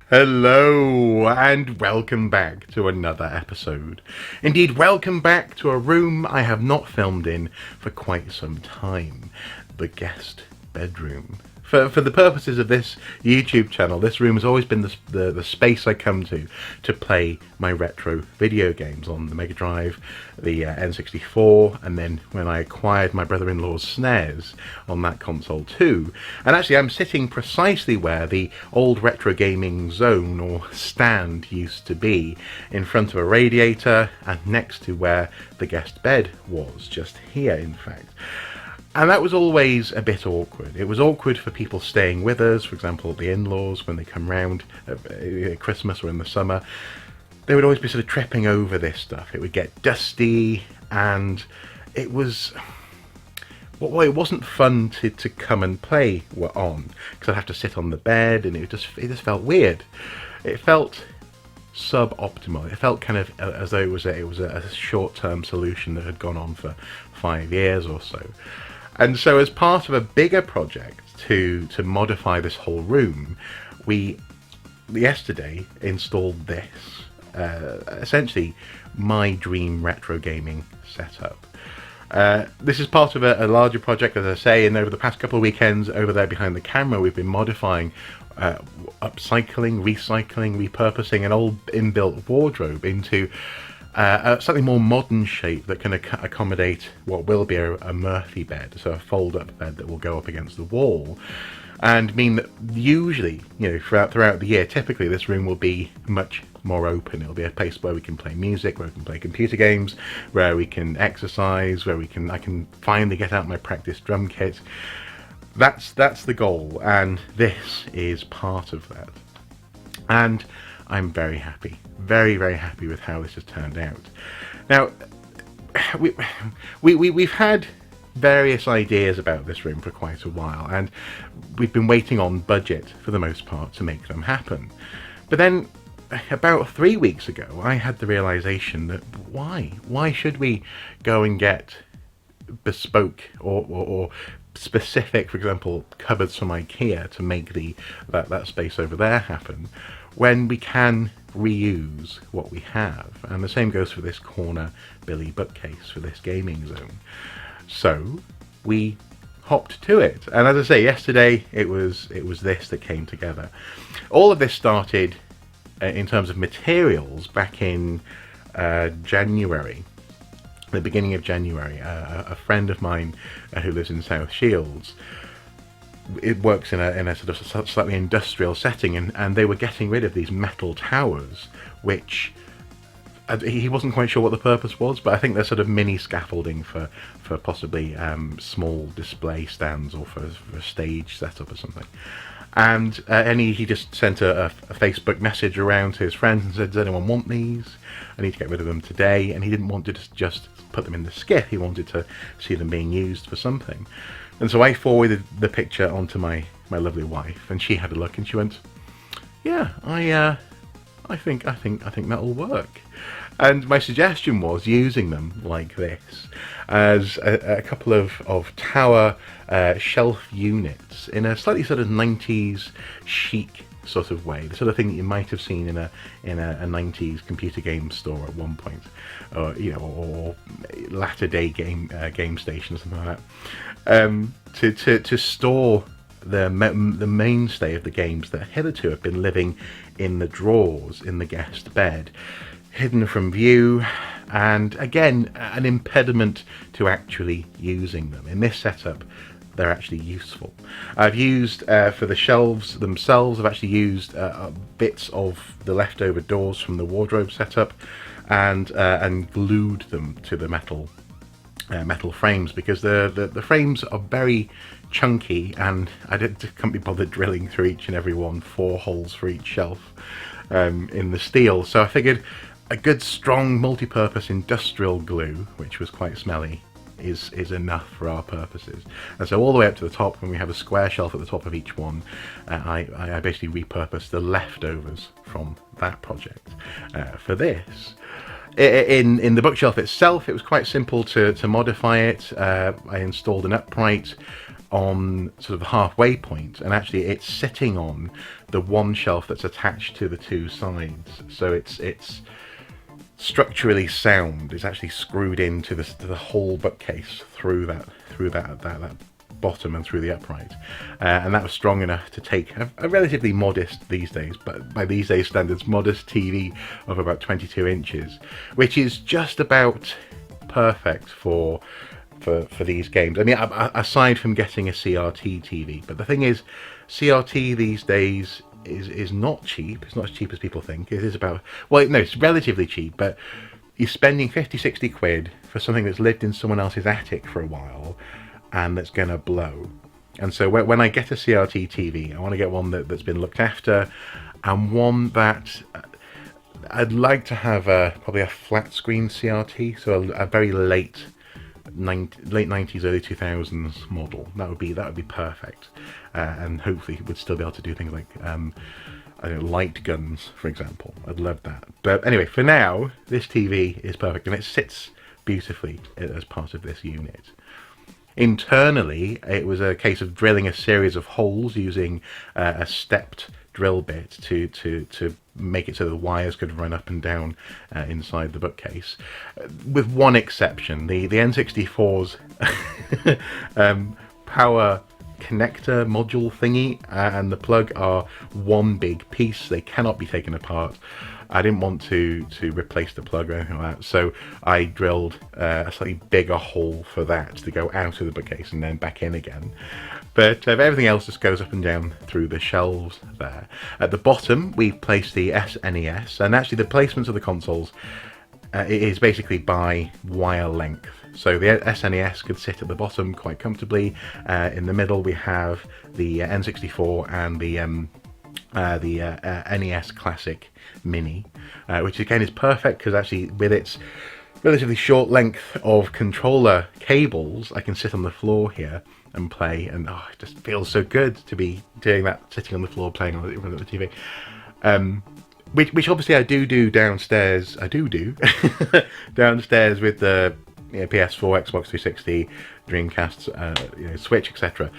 Hello, and welcome back to another episode. Indeed, welcome back to a room I have not filmed in for quite some time, the guest bedroom. For the purposes of this YouTube channel, this room has always been the space I come to play my retro video games on the Mega Drive, the N64, and then when I acquired my brother-in-law's SNES on that console too. And actually I'm sitting precisely where the old retro gaming zone or stand used to be, in front of a radiator and next to where the guest bed was, just here in fact. And that was always a bit awkward. It was awkward for people staying with us, for example, the in-laws, when they come round at Christmas or in the summer. They would always be sort of tripping over this stuff. It would get dusty, and it was... well, it wasn't fun to come and play on, because I'd have to sit on the bed, and it just felt weird. It felt suboptimal. It felt kind of as though it was a short-term solution that had gone on for 5 years or so. And so as part of a bigger project to modify this whole room, we yesterday installed this, essentially my dream retro gaming setup. This is part of a larger project, as I say, and over the past couple of weekends over there behind the camera we've been modifying, upcycling, recycling, repurposing an old inbuilt wardrobe into a slightly more modern shape that can accommodate what will be a Murphy bed, so a fold-up bed that will go up against the wall, and mean that usually, throughout the year, typically this room will be much more open. It'll be a place where we can play music, where we can play computer games, where we can exercise, where I can finally get out my practice drum kit. That's the goal, and this is part of that. And I'm very happy, very, very happy with how this has turned out. Now, we've had various ideas about this room for quite a while, and we've been waiting on budget for the most part to make them happen. But then, about 3 weeks ago, I had the realization that why should we go and get bespoke or specific, for example, cupboards from IKEA to make that space over there happen, when we can reuse what we have. And the same goes for this corner Billy bookcase for this gaming zone. So we hopped to it, and as I say, yesterday it was this that came together. All of this started in terms of materials back in January, the beginning of January. A friend of mine who lives in South Shields, it works in a sort of slightly industrial setting, and they were getting rid of these metal towers, which he wasn't quite sure what the purpose was, but I think they're sort of mini scaffolding for possibly small display stands or for a stage setup or something. And he just sent a Facebook message around to his friends and said, does anyone want these? I need to get rid of them today. And he didn't want to just put them in the skip, he wanted to see them being used for something. And so I forwarded the picture onto my lovely wife, and she had a look and she went, yeah, I think that'll work. And my suggestion was using them like this as a couple of tower shelf units in a slightly sort of 90s chic sort of way, the sort of thing that you might have seen in a 90s computer game store at one point, or latter day game station or something like that, to store the mainstay of the games that hitherto have been living in the drawers in the guest bed, hidden from view, and again an impediment to actually using them. In this setup they're actually useful. I've used, for the shelves themselves, I've actually used bits of the leftover doors from the wardrobe setup and glued them to the metal frames, because the frames are very chunky, and I couldn't be bothered drilling through each and every one, 4 holes for each shelf in the steel. So I figured a good strong multi-purpose industrial glue, which was quite smelly, is enough for our purposes. And so all the way up to the top, when we have a square shelf at the top of each one, I basically repurposed the leftovers from that project for this. In the bookshelf itself, it was quite simple to modify it. I installed an upright on sort of the halfway point, and actually it's sitting on the one shelf that's attached to the two sides. So it's structurally sound. It's actually screwed into the whole bookcase through that bottom and through the upright, and that was strong enough to take a relatively modest, these days, but by these days standards, modest TV of about 22 inches, which is just about perfect for these games. I mean, aside from getting a CRT TV, but the thing is, CRT these days is not cheap. It's not as cheap as people think. It is about, well, no, it's relatively cheap, but you're spending 50-60 quid for something that's lived in someone else's attic for a while and that's going to blow. And so when I get a CRT TV, I want to get one that's been looked after, and one that I'd like to have probably a flat screen CRT, so a very late 90s, early 2000s model. That would be perfect, and hopefully it would still be able to do things like I don't know, light guns, for example. I'd love that. But anyway, for now, this TV is perfect, and it sits beautifully as part of this unit. Internally, it was a case of drilling a series of holes using a stepped drill bit to make it so the wires could run up and down inside the bookcase, with one exception. The N64's power connector module thingy and the plug are one big piece. They cannot be taken apart. I didn't want to replace the plug or anything like that, so I drilled a slightly bigger hole for that to go out of the bookcase and then back in again. But everything else just goes up and down through the shelves there. At the bottom, we placed the SNES, and actually the placements of the consoles is basically by wire length. So the SNES could sit at the bottom quite comfortably. In the middle, we have the N64 and the NES Classic Mini, which again is perfect because actually with its relatively short length of controller cables, I can sit on the floor here and play, and it just feels so good to be doing that, sitting on the floor playing on the TV. Which obviously I do downstairs. I do downstairs with the PS4, Xbox 360, Dreamcast, Switch, etc.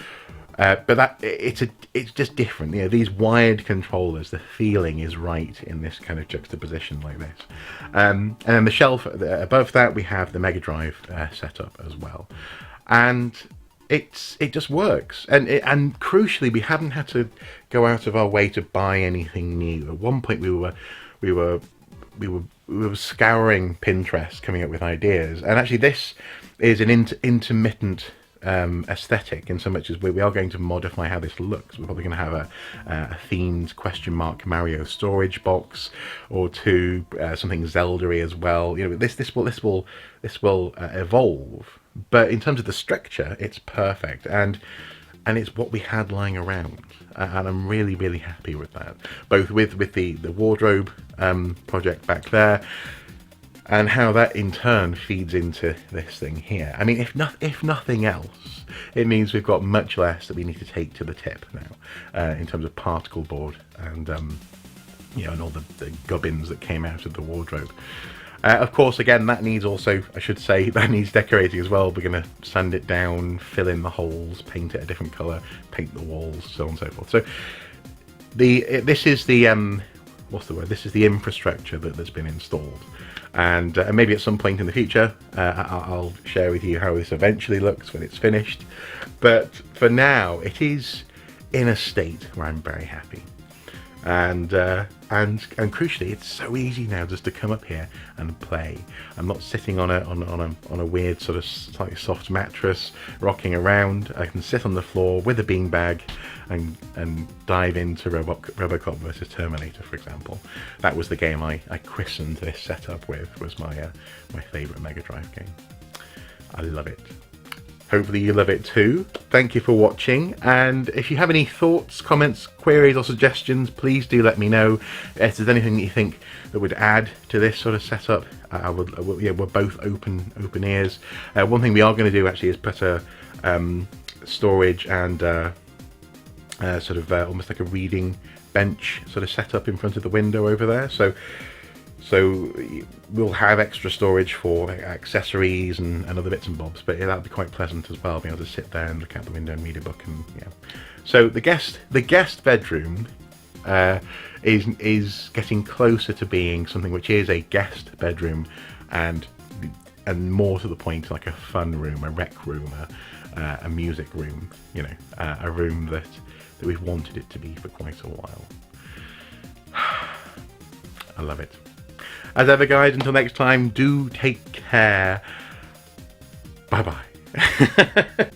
But that it's just different. These wired controllers, the feeling is right in this kind of juxtaposition like this. And then the shelf above that, we have the Mega Drive setup as well, and it just works. And crucially, we haven't had to go out of our way to buy anything new. At one point, we were scouring Pinterest, coming up with ideas, and actually this is an intermittent aesthetic, in so much as we are going to modify how this looks. We're probably going to have a themed question mark Mario storage box or two, something Zelda-y as well. This will evolve, but in terms of the structure, it's perfect, and it's what we had lying around, and I'm really happy with that. Both with the wardrobe project back there, and how that in turn feeds into this thing here. I mean, if nothing else, it means we've got much less that we need to take to the tip now, in terms of particle board and and all the gubbins that came out of the wardrobe. Of course, again, that needs also, I should say, that needs decorating as well. We're going to sand it down, fill in the holes, paint it a different colour, paint the walls, so on and so forth. So this is the what's the word? This is the infrastructure that's been installed. And maybe at some point in the future, I'll share with you how this eventually looks when it's finished. But for now, it is in a state where I'm very happy. And crucially, it's so easy now just to come up here and play. I'm not sitting on a weird sort of slightly soft mattress, rocking around. I can sit on the floor with a beanbag and dive into Robocop versus Terminator, for example. That was the game I christened this setup with. Was my favourite Mega Drive game. I love it. Hopefully you love it too. Thank you for watching, and if you have any thoughts, comments, queries or suggestions, please do let me know. If there's anything that you think that would add to this sort of setup, we're both open ears. One thing we are going to do actually is put a storage and sort of almost like a reading bench sort of setup in front of the window over there, so So we'll have extra storage for accessories and other bits and bobs, but yeah, that'll be quite pleasant as well, being able to sit there and look out the window and read a book. And yeah, so the guest bedroom is getting closer to being something which is a guest bedroom, and more to the point, like a fun room, a rec room, a music room. You know, a room that we've wanted it to be for quite a while. I love it. As ever, guys, until next time, do take care. Bye bye.